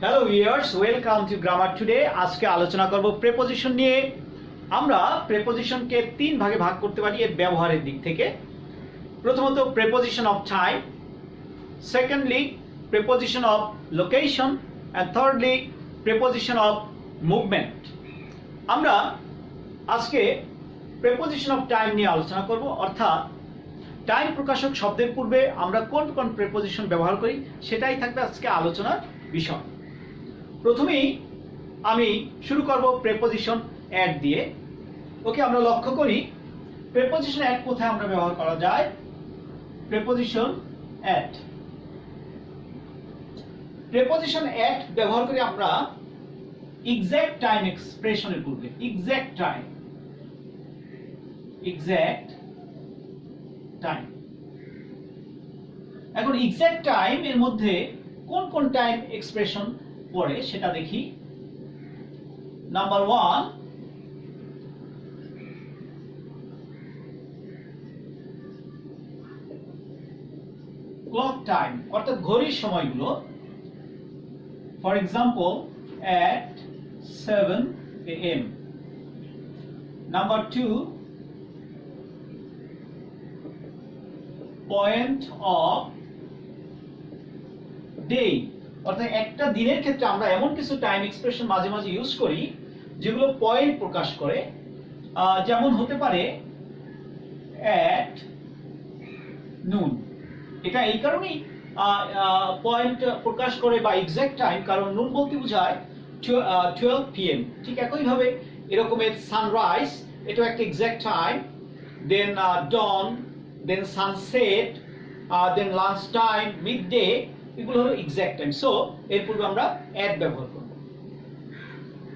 Hello viewers, welcome to grammar today. আজকে আলোচনা করব প্রেপোজিশন নিয়ে। আমরা প্রেপোজিশনকে তিন ভাগে ভাগ করতে পারি এর ব্যবহারের দিক থেকে। প্রথমত preposition of time, secondly preposition of location, and thirdly preposition of movement. আমরা আজকে প্রেপোজিশন অফ টাইম নিয়ে আলোচনা করব, অর্থাৎ টাইম প্রকাশক শব্দের পূর্বে আমরা কোন কোন প্রেপোজিশন ব্যবহার করি সেটাই থাকবে আজকে আলোচনার বিষয়। প্রথমেই আমি শুরু করব প্রেপোজিশন অ্যাট দিয়ে। ওকে, আমরা লক্ষ্য করি প্রেপোজিশন অ্যাট কোথায় আমরা ব্যবহার করা যায়। প্রেপোজিশন অ্যাট ব্যবহার করি আমরা এক্সাক্ট টাইম এক্সপ্রেশনের পূর্বে। Exact time. এখন এক্সাক্ট টাইম এর মধ্যে কোন কোন টাইম এক্সপ্রেশন পড়ে সেটা দেখি। নাম্বার 1, ক্লক টাইম, অর্থাৎ ঘড়ির সময়গুলো। For example at 7 AM। Number 2, point off day, অর্থাৎ একটা দিনের ক্ষেত্রে আমরা এমন কিছু টাইম এক্সপ্রেশন মাঝে মাঝে ইউজ করি যেগুলো পয়েন্ট প্রকাশ করে। যেমন হতে পারে at noon। এটা এই কারণেই পয়েন্ট প্রকাশ করে বা এক্সাক্ট টাইম, কারণ নুন বলতে বোঝায় 12 PM। ঠিক একইভাবে এরকমের সানরাইজ, এটা একটা এক্সাক্ট টাইম। দেন ডন, দেন সানসেট, দেন লাঞ্চ টাইম, মিড ডে, এগুলো হলো এক্সাক্ট টাইম। সো এর পূর্বে আমরা অ্যাট ব্যবহার করব।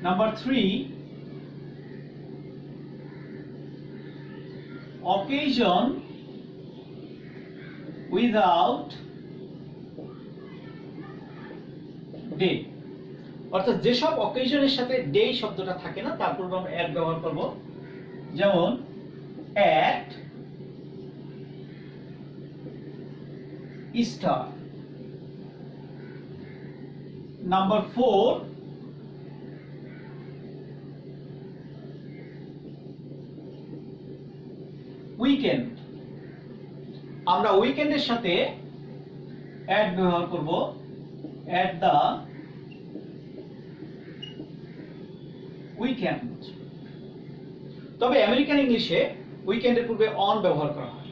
নাম্বার 3, অকেশন উইদাউট ডে, অর্থাৎ যেসব অকেশনের সাথে ডে শব্দটা থাকে না তার পূর্বে আমরা অ্যাট ব্যবহার করব। যেমন অ্যাট ইস্টার। Number 4, weekend. আমরা উইকেন্ডের সাথে অ্যাট ব্যবহার করব, অ্যাট দা উইকেন্ড। তবে আমেরিকান ইংলিশে উইকেন্ডের পূর্বে অন ব্যবহার করা হয়।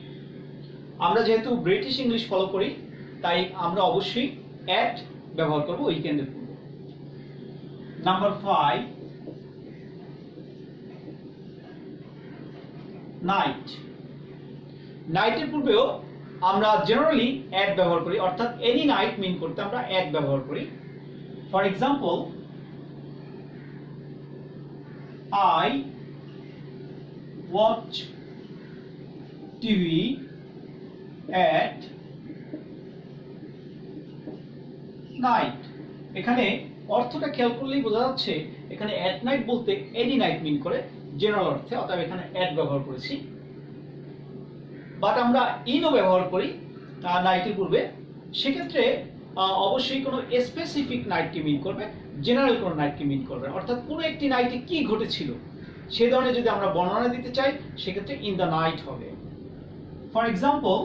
আমরা যেহেতু ব্রিটিশ ইংলিশ ফলো করি তাই আমরা অবশ্যই অ্যাট ব্যবহার করব উইকেন্ডের পূর্বে। Number 5, night. নাইটের পূর্বেও আমরা জেনারেলি অ্যাট ব্যবহার করি, অর্থাৎ এনি নাইট মিন করতে আমরা অ্যাট ব্যবহার করি। For example, I watch TV at night। এখানে অর্থটা খেয়াল করলেই বোঝা যাচ্ছে এখানে অ্যাট নাইট বলতে এনি নাইট মিন করে জেনারেল অর্থে, অর্থাৎ এখানে অ্যাট ব্যবহার করেছি। বাট আমরা ইনও ব্যবহার করি নাইটের পূর্বে। সেক্ষেত্রে অবশ্যই কোনো স্পেসিফিক নাইটকে মিন করবে, জেনারেল কোনো নাইটকে মিন করবে, অর্থাৎ কোনো একটি নাইটে কি ঘটেছিল সে ধরনের যদি আমরা বর্ণনা দিতে চাই সেক্ষেত্রে ইন দ্য নাইট হবে। For example,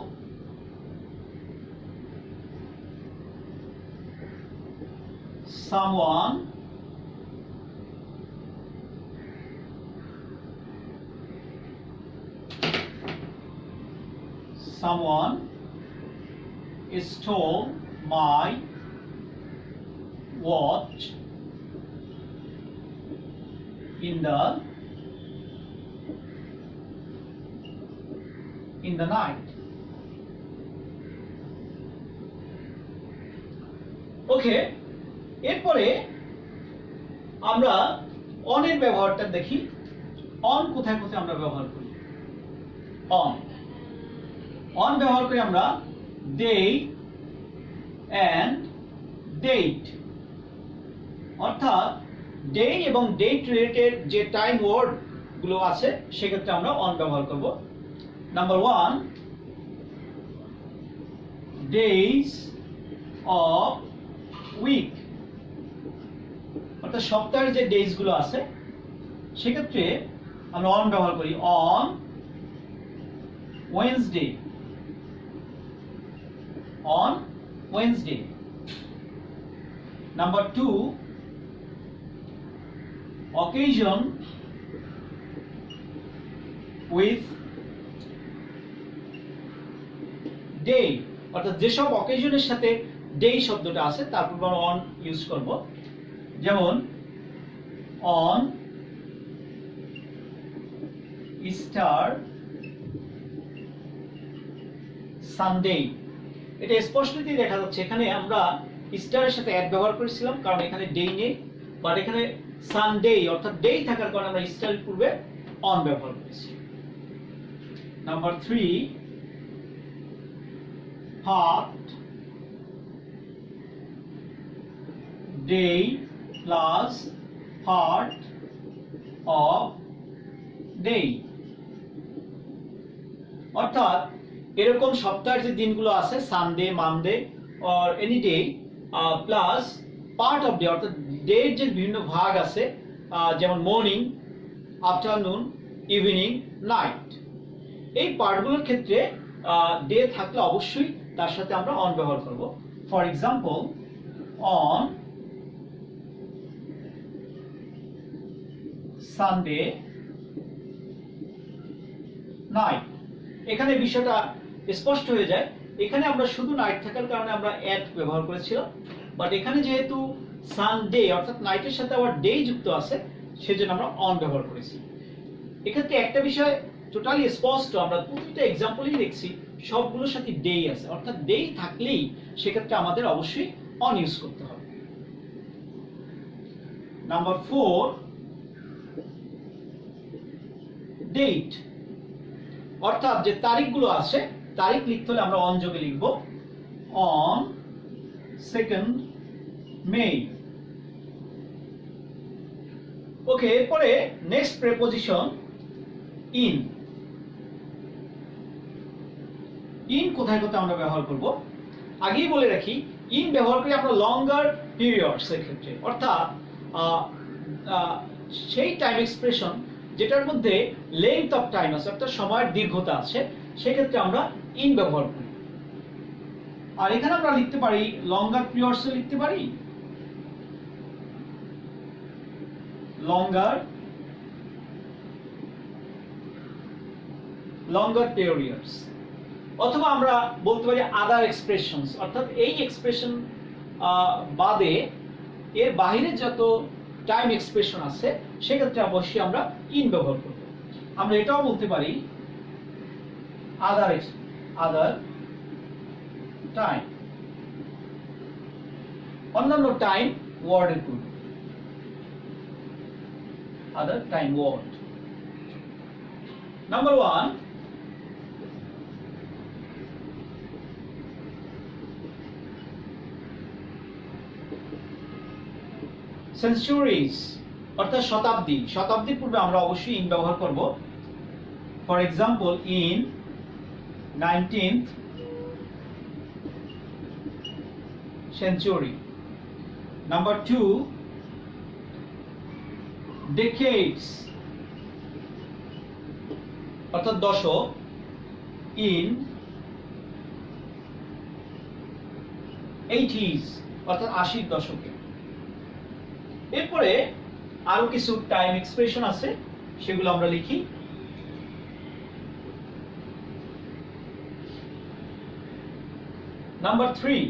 someone stole my watch in the night। ওকে, এরপরে আমরা অনের ব্যবহারটা দেখি। অন কোথায় কোথায় আমরা ব্যবহার করি। অন ব্যবহার করি আমরা ডে অ্যান্ড ডেট, অর্থাৎ ডে এবং ডেট রিলেটেড যে টাইম ওয়ার্ড গুলো আছে সেক্ষেত্রে আমরা অন ব্যবহার করব। নাম্বার 1, days of week, অর্থাৎ সপ্তাহের যে ডেজ গুলো আছে সেক্ষেত্রে আমরা অন ব্যবহার করি। On Wednesday, on Wednesday. Number 2, occasion with day, অর্থাৎ যেসব অকেশনের সাথে ডে শব্দটা আছে তারপর আমরা অন ইউজ করব। যেমন অন ইস্টার সানডে, এটা স্পষ্টতই দেখা যাচ্ছে এখানে আমরা ইস্টারের সাথে অ্যাড ব্যবহার করেছিলাম কারণ এখানে ডে নেই, বাট এখানে সানডে অর্থাৎ ডে থাকার কারণে আমরা ইস্টারের পূর্বে অন ব্যবহার করেছি। Number 3, part day plus part of day, অর্থাৎ এরকম সপ্তাহের যে দিনগুলো আছে Sunday, Monday or any day plus part off day, অর্থাৎ ডে এর যে বিভিন্ন ভাগ আছে যেমন মর্নিং, আফটারনুন, ইভিনিং, নাইট, এই পার্টগুলোর ক্ষেত্রে ডে থাকলে অবশ্যই তার সাথে আমরা অন ব্যবহার করব। For example on Sunday night, এখানে বিষয়টা স্পষ্ট হয়ে যায়। এখানে আমরা শুধু নাইট থাকার কারণে আমরা অ্যাট ব্যবহার করেছিলাম, বাট এখানে যেহেতু সানডে অর্থাৎ নাইটের সাথে আবার ডে যুক্ত আছে সেজন্য আমরা অন ব্যবহার করেছি। এক্ষেত্রে একটা বিষয় টোটালি স্পষ্ট, আমরা প্রতিটা এক্সাম্পলই দেখছি সবগুলোর সাথে ডে আছে, অর্থাৎ ডে থাকলেই সেক্ষেত্রে আমাদের অবশ্যই অন ইউজ করতে হবে। নাম্বার 4, ডেট, অর্থাৎ যে তারিখগুলো আছে তারিখ লিখতে হলে আমরা অন যোগে লিখব। অন 2nd মে। ওকে, এরপরে নেক্সট প্রেপোজিশন ইন। ইন কোথায় কোথায় আমরা ব্যবহার করব আগেই বলে রাখি, ইন ব্যবহার করি আমরা লঙ্গার পিরিয়ডস এর ক্ষেত্রে, অর্থাৎ সেই টাইম এক্সপ্রেশন যেটার মধ্যে লেন্থ অফ টাইম আছে অর্থাৎ সময়ের দীর্ঘতা আছে সেক্ষেত্রে আমরা ইন ব্যবহার করি। আর এখানে আমরা লিখতে পারি লঙ্গার পিরিয়ডস লিখতে পারি লঙ্গার পিরিয়ডস, অথবা আমরা বলতে পারি আদার এক্সপ্রেশনস, অর্থাৎ এই এক্সপ্রেশন বাদে এর বাইরে যত টাইম এক্সপ্রেশন আছে সেক্ষেত্রে অবশ্যই আমরা ইন ব্যবহার করব। আমরা এটাও বলতে পারি আদার টাইম, অন্যান্য টাইম ওয়ার্ডের পূর্বে other time word. Number 1, centuries, অর্থাৎ শতাব্দী। শতাব্দীর পূর্বে আমরা অবশ্যই ইন ব্যবহার করব। For example in 19th century. Number 2, decades, অর্থাৎ দশক। ইন 80s, অর্থাৎ 80-র দশকে। এরপরে আরো কিছু টাইম এক্সপ্রেশন আছে সেগুলো আমরা লিখি। নাম্বার 3,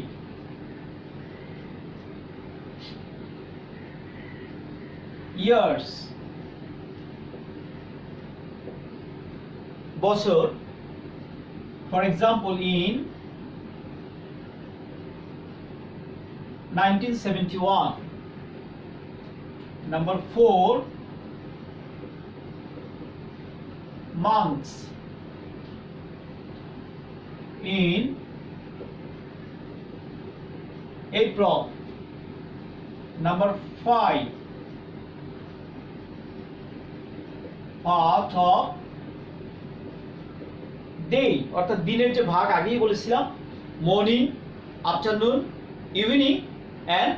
ইয়ার্স, বছর। For example in 1971. Number 4, months. In April. Number 5, part of day, অর্থাৎ দিনের যে ভাগ আগেই বলেছিলাম মর্নিং, আফটারনুন, ইভিনিং এন্ড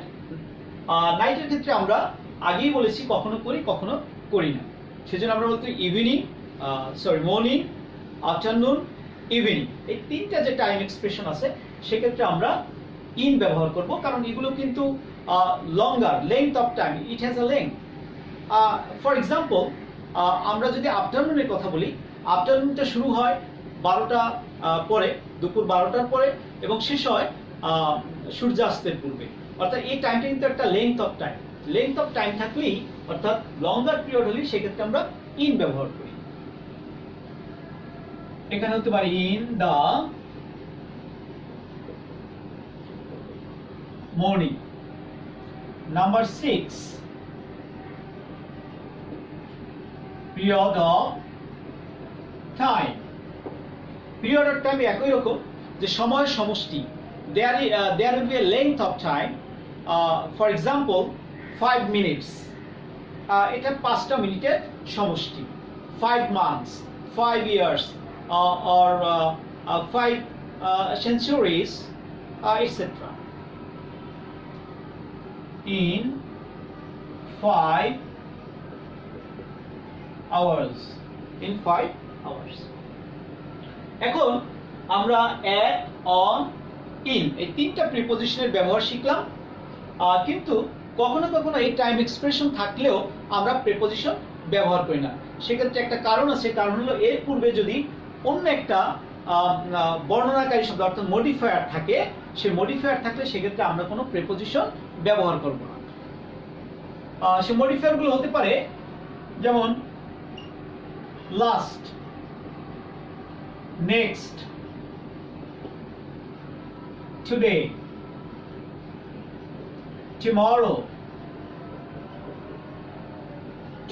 নাইটের ক্ষেত্রে আমরা আগেই বলেছি কখনো করি কখনো করি না, সেজন্য আমরা বলতে ইভিনিং, মর্নিং, আফটারনুন, ইভিনিং, এই তিনটা যে টাইম এক্সপ্রেশন আছে সেক্ষেত্রে আমরা ইন ব্যবহার করব, কারণ এগুলো কিন্তু longer, length of time, it has a length. For example, আমরা যদি আফটারনুনের কথা বলি, আফটারনুনটা শুরু হয় 12টা পরে, দুপুর 12টার পরে, এবং শেষ হয় সূর্যাস্তের পূর্বে। অর্থাৎ এই টাইমটা কিন্তু একটা length of time. Length of time থাকলেই, অর্থাৎ লঙ্গার পিরিয়ড হলে সেক্ষেত্রে আমরা ইন ব্যবহার করি। এখানে হতে পারে in the morning. Number 6, period of time. Period of time একই রকম, যে সময়ের সমষ্টি। there will be a length of time. For example, 5 minutes, এটা 5টা মিনিটের সমষ্টি। 5 months, 5 years, or 5 centuries, etc. In 5 hours. In 5 hours. এখন আমরা at, on, in এই তিনটা প্রিপজিশনের ব্যবহার শিখলাম, কিন্তু কখনো কখনো এই টাইম এক্সপ্রেশন থাকলেও আমরা প্রিপজিশন ব্যবহার করি না। সেক্ষেত্রে একটা কারণ আছে, কারণ হলো এর পূর্বে যদি অন্য একটা বর্ণনাকারী শব্দ অর্থাৎ মডিফায়ার থাকে, সেই মডিফায়ার থাকলে সেক্ষেত্রে আমরা কোনো প্রিপজিশন ব্যবহার করব না। সেই মডিফায়ার গুলো হতে পারে যেমন last, next, today, tomorrow,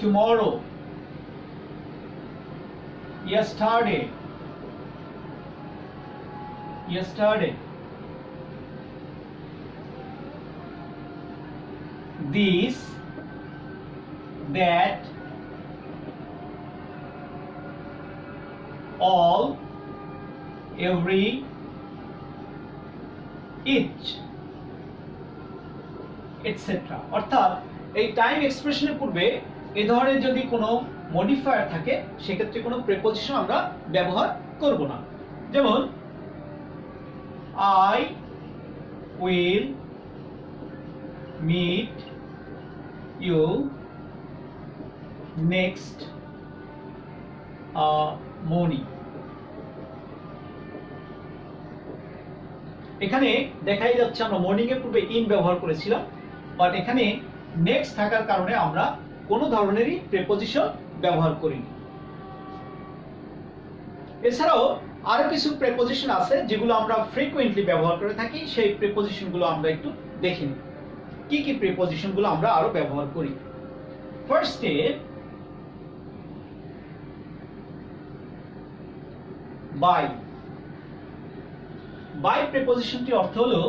tomorrow, yesterday, yesterday, this, that, all, every, each, etc. অর্থাৎ এই টাইম এক্সপ্রেশনের পূর্বে এই ধরনের যদি কোনো মডিফায়ার থাকে সেক্ষেত্রে কোনো প্রিপজিশন আমরা ব্যবহার করব না। যেমন I will meet you next morning. এখানে দেখাই যাচ্ছে আমরা মর্নিং এর পূর্বে ইন ব্যবহার করেছিলাম, বাট এখানে নেক্সট থাকার কারণে আমরা কোনো ধরনেরই প্রিপজিশন ব্যবহার করিনি। এছাড়াও আরো কিছু প্রিপজিশন আছে যেগুলো আমরা ফ্রিকোয়েন্টলি ব্যবহার করে থাকি, সেই প্রিপজিশন গুলো আমরা একটু দেখে নিই কি কি প্রিপজিশন গুলো আমরা আরো ব্যবহার করি। ফার্স্টে বাই। বাই প্রিপজিশনটি অর্থ হলো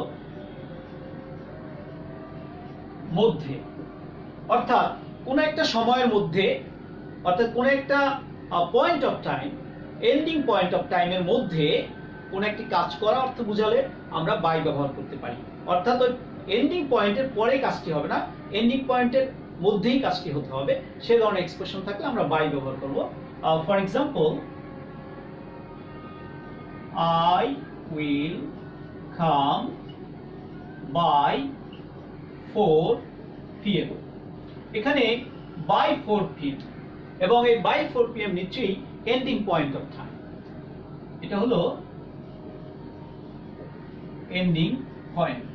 মধ্যে, অর্থাৎ কোন একটা সময়ের মধ্যে, অর্থাৎ কোন একটা point of time, ending point of টাইমের মধ্যে কোন একটি কাজ করা অর্থ বোঝালে আমরা বাই ব্যবহার করতে পারি। অর্থাৎ ওই এন্ডিং পয়েন্টের পরে কাজটি হবে না, এন্ডিং পয়েন্টের মধ্যেই কাজটি হতে হবে, সে ধরনের এক্সপ্রেশন থাকলে আমরা বাই ব্যবহার করব। For example, I will come by 4 p.m. এখানে by 4 p.m. এবং এই by 4 p.m. নিশ্চয়ই এন্ডিং পয়েন্ট অফ টাইম, এটা হলো এন্ডিং পয়েন্ট,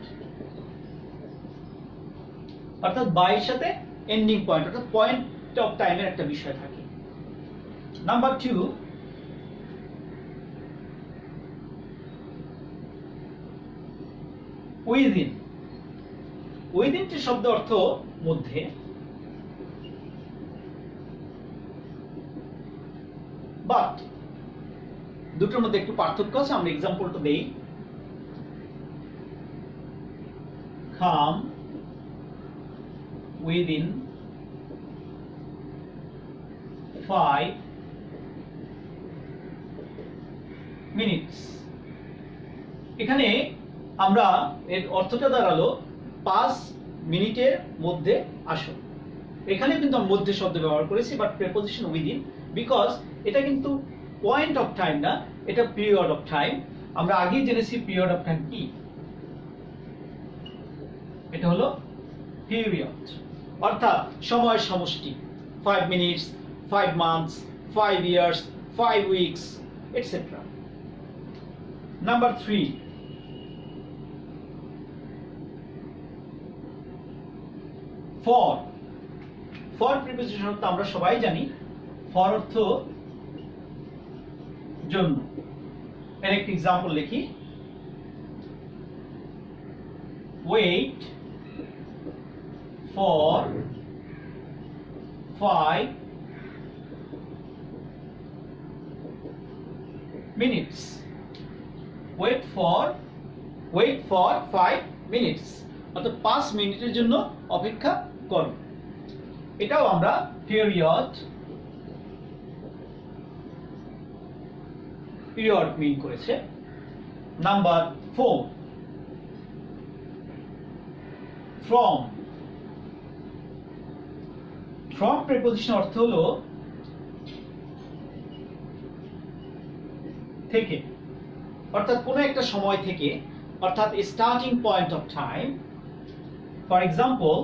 অর্থাৎ by এর সাথে এন্ডিং পয়েন্ট অর্থাৎ পয়েন্ট অফ টাইমের একটা বিষয় থাকে। Number 2, within. উইদিনটি শব্দ অর্থ মধ্যে, বাট দুটোর মধ্যে একটু পার্থক্য আছে, আমরা এক্সাম্পলটা দেই। come within 5 minutes। এখানে আমরা এর অর্থটা দাঁড়ালো 5 মিনিটের মধ্যে আসো। এখানে কিন্তু আমি মধ্যে শব্দ ব্যবহার করেছি, বাট প্রেপোজিশন উইদিন, বিকজ এটা কিন্তু পয়েন্ট অফ টাইম না, এটা পিরিয়ড অফ টাইম। আমরা আগেই জেনেছি পিরিয়ড অফ টাইম কি, এটা হলো পিরিয়ড, অর্থাৎ সময়ের সমষ্টি। 5 minutes, 5 months, 5 years, 5 weeks, etc. Number 3, for preposition অর্থ আমরা সবাই জানি, ফর অর্থ জন্য। এর একটি এক্সাম্পল লিখি, wait for 5 minutes. Wait for 5 minutes, অর্থাৎ 5 মিনিটের জন্য অপেক্ষা করো। এটাও আমরা পিরিয়ড মিন করেছে। নাম্বার 4, from প্রিপোজিশন অর্থ হলো থেকে, অর্থাৎ কোনো একটা সময় থেকে, অর্থাৎ starting point of time. For example,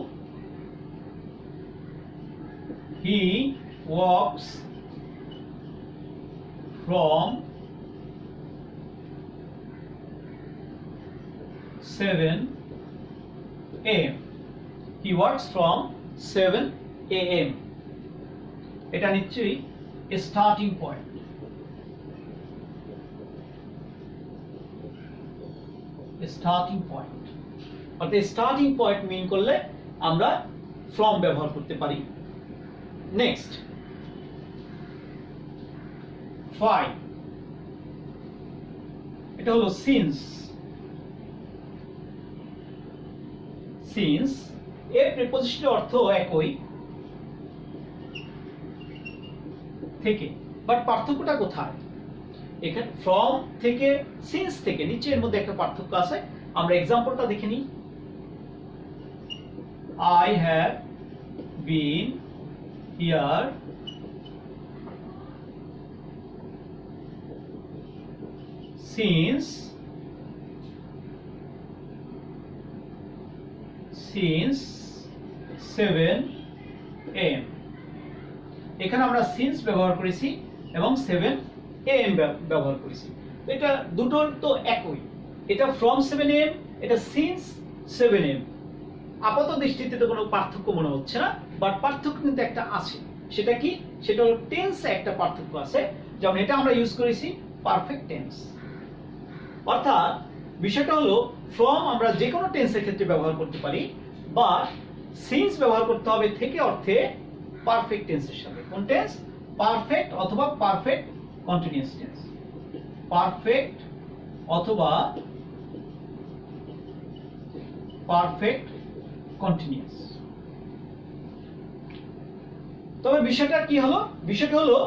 he walks from 7 a.m. He works from 7 a.m. এটা নিশ্চয়ই স্টার্টিং পয়েন্ট। স্টার্টিং পয়েন্ট অর্থাৎ স্টার্টিং পয়েন্ট মিন করলে আমরা ফ্রম ব্যবহার করতে পারি। নেক্সট 5, এটা হলো সিন্স। এর প্রিপোজিশনের অর্থ একই, থেকে, বাট পার্থক্যটা কোথায়? এখানে ফ্রম থেকে, সিন্স থেকে, নিচের মধ্যে একটা পার্থক্য আছে। আমরা এক্সাম্পলটা দেখে নিই। I have been here since 7 a.m. এখানে আমরা সিন্স ব্যবহার করেছি এবং 7 a.m. ব্যবহার করেছি। এটা দুটোর তো একই, এটা ফ্রম 7 a.m., এটা সিন্স 7 a.m. আপাত দৃষ্টিতে তো কোনো পার্থক্য মনে হচ্ছে না, বাট পার্থক্য কিন্তু একটা আছে। সেটা কি? সেটা হলো টেন্সে একটা পার্থক্য আছে। যেমন এটা আমরা ইউজ করেছি পারফেক্ট টেন্স, অর্থাৎ বিষয়টা হলো ফ্রম আমরা যে কোনো টেন্সের ক্ষেত্রে ব্যবহার করতে পারি, বা সিন্স ব্যবহার করতে হবে থেকে অর্থে পারফেক্ট টেন্সের সাথে। কোন টেন্স? পারফেক্ট অথবা পারফেক্ট কন্টিনিউয়াস টেন্স। পারফেক্ট অথবা পারফেক্ট কন্টিনিউয়াস। তবে বিষয়টা কি হলো? বিষয়টা হলো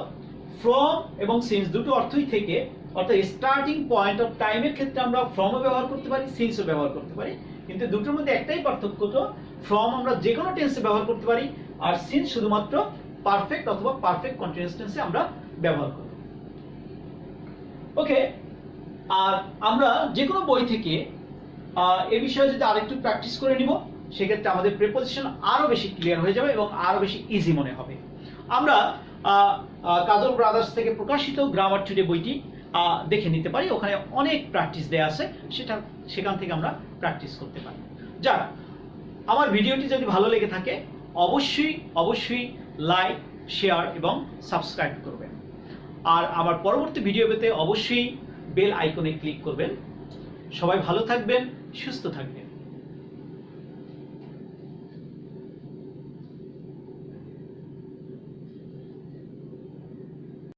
ফ্রম এবং সিন্স দুটো অর্থই থেকে, অর্থাৎ স্টার্টিং পয়েন্ট অফ টাইমের ক্ষেত্রে আমরা ফ্রমও ব্যবহার করতে পারি, সিন্সও ব্যবহার করতে পারি, কিন্তু দুটোর মধ্যে একটাই পার্থক্য, তো ফ্রম আমরা যে কোনো টেন্সে ব্যবহার করতে পারি, আর সিন্স শুধুমাত্র পারফেক্ট অথবা পারফেক্ট কন্টিনিউয়াস টেন্সে আমরা ব্যবহার করব। ওকে, আর আমরা যে কোনো বই থেকে এই বিষয়ে যদি আরেকটু প্র্যাকটিস করে নিব, সেক্ষেত্রে আমাদের প্রিপোজিশন আরো বেশি ক্লিয়ার হয়ে যাবে এবং আরো বেশি ইজি মনে হবে। আমরা কাজল ব্রাদার্স থেকে প্রকাশিত গ্রামার টুডে বইটি দেখে নিতে পারি, ওখানে অনেক প্র্যাকটিস দেয়া আছে, সেখান থেকে আমরা প্র্যাকটিস করতে পারি। যাক, আমার ভিডিওটি যদি ভালো লেগে থাকে অবশ্যই লাইক, শেয়ার এবং সাবস্ক্রাইব করবেন। আর আমার পরবর্তী ভিডিও পেতে অবশ্যই বেল আইকনে ক্লিক করবেন। সবাই ভালো থাকবেন, সুস্থ থাকবেন।